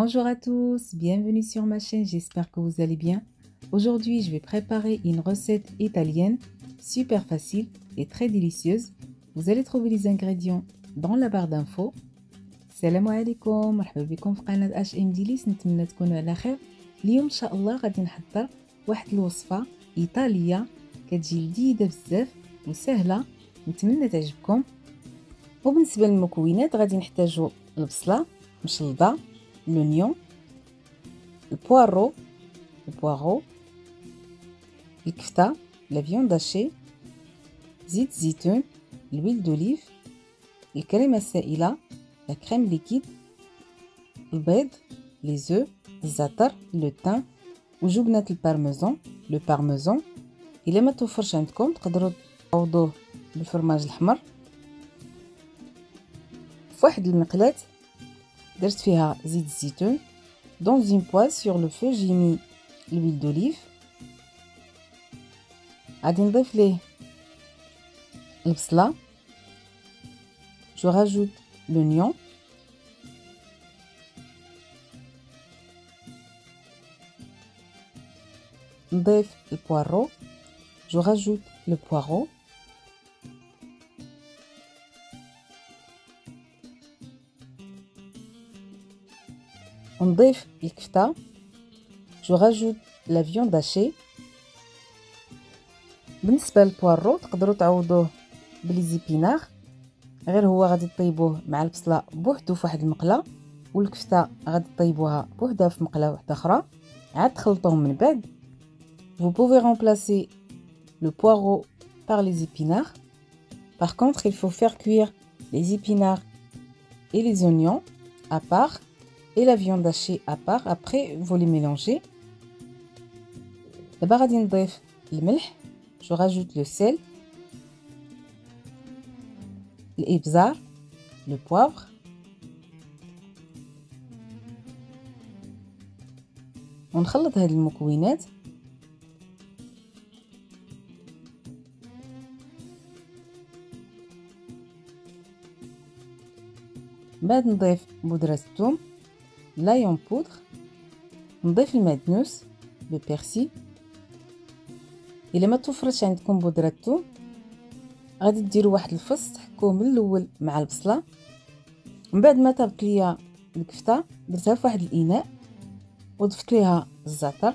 Bonjour à tous, bienvenue sur ma chaîne, j'espère que vous allez bien. Aujourd'hui, je vais préparer une recette italienne super facile et très délicieuse. Vous allez trouver les ingrédients dans la barre d'infos. Salam alaikum, مرحبا بكم في قناة HM Delice. نتمنى تكونوا على خير. اليوم ان شاء الله غادي نحضر واحد الوصفة ايطالية كتجي لذيذة بزاف وسهلة، نتمنى تعجبكم. وبالنسبة للمكونات غادي نحتاجو البصلة مشلضة، l'oignon, le poireau, الكفتة, la viande hachée, زيت زيتون, l'huile d'olive, الكريمة السائلة, la crème liquide, البيض, les œufs, الزعتر, le thym وجبنة البارميزان, le parmesan. إلا ما توفرش عندكم تقدروا تعوضوه بالفرماج الأحمر. في واحد المقلاة درت فيها زيت الزيتون. Dans une poêle sur le feu, j'ai mis l'huile d'olive. غادي نضيف ليه البصلة. Je rajoute l'oignon. نضيف البوارو. Je rajoute le poireau. نضيف الكفتة. Je rajoute la viande hachée. بالنسبة للبوارو تقدروا تعوضوه بلي زيبينار، غير هو غادي طيبوه مع البصلة بوحدو في واحد المقلة، والكفتة غادي طيبوها بوحدها في مقلة واحدة أخرى، عاد تخلطوهم من بعد. Vous pouvez remplacer le poireau par les épinards. Par contre, il faut faire cuire les épinards et les oignons à part et la viande hachée à part. Après, vous les mélangez. دابا غادي نضيف الملح. Je rajoute le sel, الإبزار, le poivre. ونخلط هاد المكونات. بعد نضيف بودرة الثوم، لايون بودر، نضيف المعدنوس، لو بيرسي. الا ما توفرش عندكم بودرة الثوم غادي ديروا واحد الفص تحكوه من الاول مع البصله. من بعد ما طابت ليا الكفته درتها في واحد الاناء وضفت ليها الزعتر.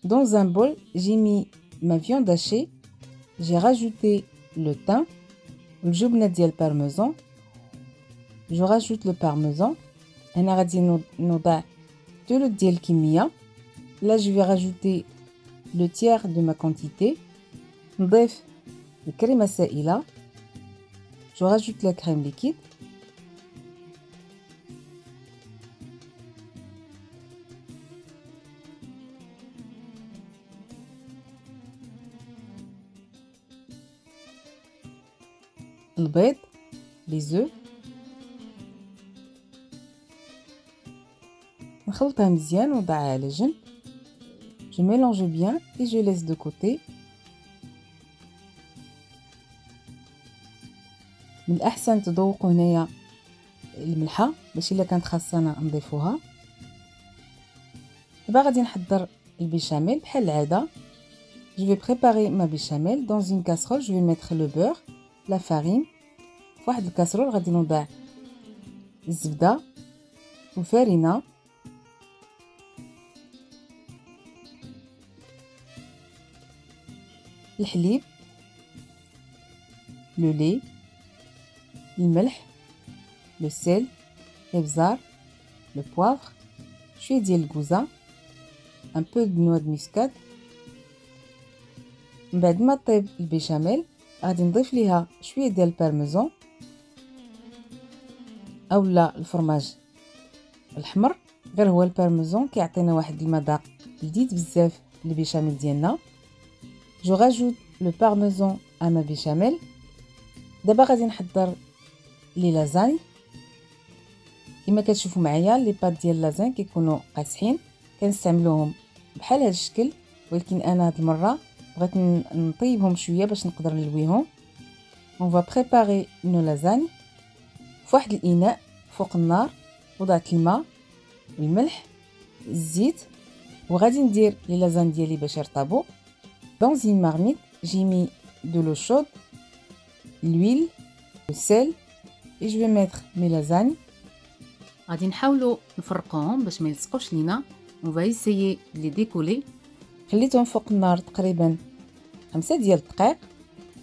Dans un bol, j'ai mis ma viande hachée, j'ai rajouté le thym, الجبنة ديال البارميزان. Je rajoute le parmesan. أنا غادي نوضع ثلث ديال الكمية. Là je vais rajouter le tiers de ma quantité. نضيف الكريمة السائلة. Je rajoute la crème liquide. البيض، les œufs. نخلطها مزيان ونضعها على جنب. Je mélange bien et je laisse de côté. من الأحسن تذوقوا هنايا الملحة باش إلا كانت خاصنا نضيفوها. دابا غادي نحضر البيشاميل بحال العادة. Je vais préparer ma béchamel. Dans une casserole, je vais mettre le beurre, la farine. في واحد الكاسرول غادي نوضع الزبدة والفارينة، الحليب، لو لي، الملح، لو سيل، الابزار، لو بوافر، شويه ديال الكوزه، ان بو دو نوا دو مسكاد. من بعد ما طيب البيشاميل غادي نضيف ليها شويه ديال البارميزان اولا الفرماج الاحمر، غير هو البارميزان كيعطينا واحد المذاق لذيذ بزاف للبيشاميل ديالنا. Je rajoute le parmesan à ma béchamel. دابا غادي نحضر لي لازاني. كما كتشوفوا معايا لي بات ديال لازان كيكونوا قاصحين، كنستعملوهم بحال هذا الشكل، ولكن انا هاد المره بغيت نطيبهم شويه باش نقدر نلويهم. On va préparer nos lasagnes. في واحد الاناء فوق النار وضعت الماء الملح، الزيت، وغادي ندير لي لازان ديالي باش يرطبوا. Dans une marmite, j'ai mis de l'eau chaude, l'huile, le sel et je vais mettre mes lasagnes. غادي نحاولوا نفرقوهم باش ما يلصقوش لينا. On va essayer de les décoller. خليتهم فوق النار تقريبا 5 ديال الدقائق.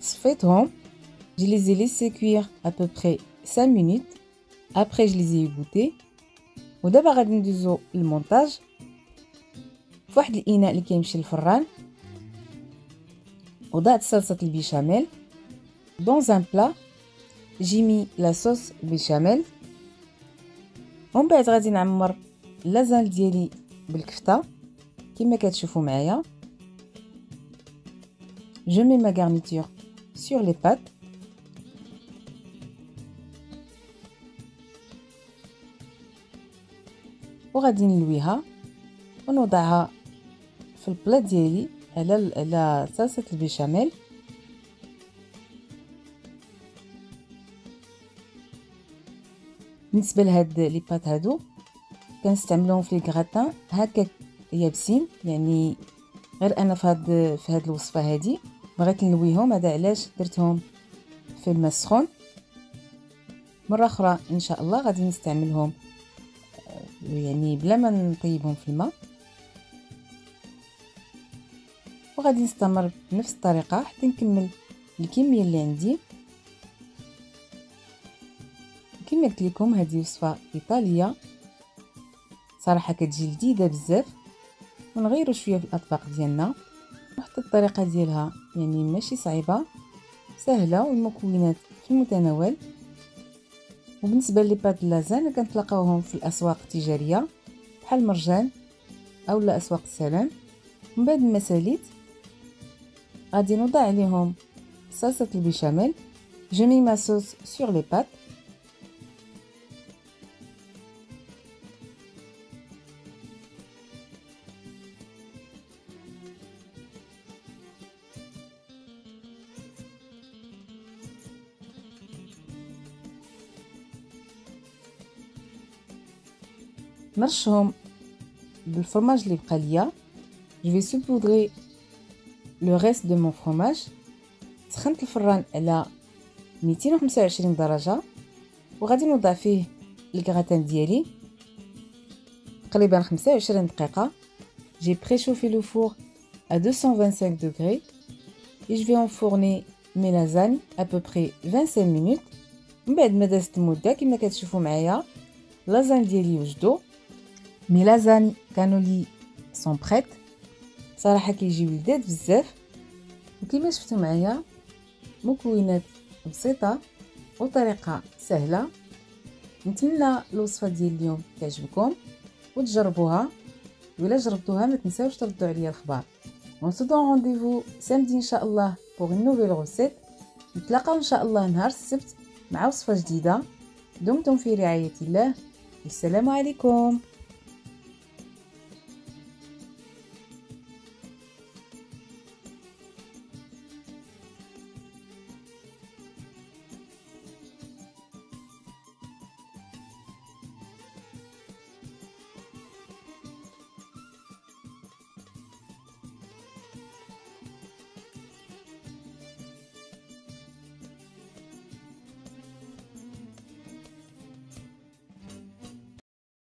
صفيتهم. Je les ai laissés cuire à peu près 5 minutes. Après je les ai égouttés. ودابا غادي ندوزو للمونتاج. فواحد الاناء اللي كيمشي للفران وضعت صلصه البيشاميل. Dans un plat, j'ai mis la sauce béchamel. ومن بعد غادي نعمر اللازان ديالي بالكفته كما كتشوفوا معايا. Je mets ma garniture sur les pâtes. وغادي نلويها ونوضعها في البلا ديالي على صلصه البيشاميل. بالنسبه لهاد لي بات هادو كنستعملوهم في الكغاتان هكا يابسين، يعني غير انا في هاد الوصفه هادي بغيت نلويهم، هذا علاش درتهم في الماء السخون. مره اخرى ان شاء الله غادي نستعملهم يعني بلا ما نطيبهم في الماء، وغادي نستمر بنفس الطريقه حتى نكمل الكميه اللي عندي. كما قلت لكم هذه وصفه ايطاليه صراحه كتجي لذيذه بزاف، ونغيروا شويه في الاطباق ديالنا، وحتى الطريقه ديالها يعني ماشي صعيبه، سهله والمكونات في المتناول. وبالنسبه لي بات اللازان كنتلاقاوهم في الاسواق التجاريه بحال مرجان اولا اسواق السلام. من بعد ما ساليت غادي نوضع عليهم صلصه البيشاميل. Je mets ma sauce sur les pâtes. نرشهم بالفرماج اللي بقى ليا. Je vais saupoudrer le reste de mon fromage. سخنت الفران على 225 درجة وغادي نوضع فيه الكغاتان ديالي تقريبا 25 دقيقة. J'ai préchauffé le four à 225 degrés et je vais enfourner mes lasagnes à peu près 25 minutes. من بعد ما دازت المدة كما كتشوفوا معايا لازان ديالي وجدوا. مي لازاني كانوا لي سون بريت، صراحه كيجيو لذاذ بزاف، وكما شفتوا معايا مكونات بسيطه وطريقه سهله. نتمنى الوصفه ديال اليوم تعجبكم وتجربوها، وإلا جربتوها ما تنساوش تردوا عليا الخبر. On se donne rendez-vous samedi ان شاء الله pour une nouvelle recette. نتلاقاو ان شاء الله نهار السبت مع وصفه جديده. دمتم في رعايه الله، والسلام عليكم.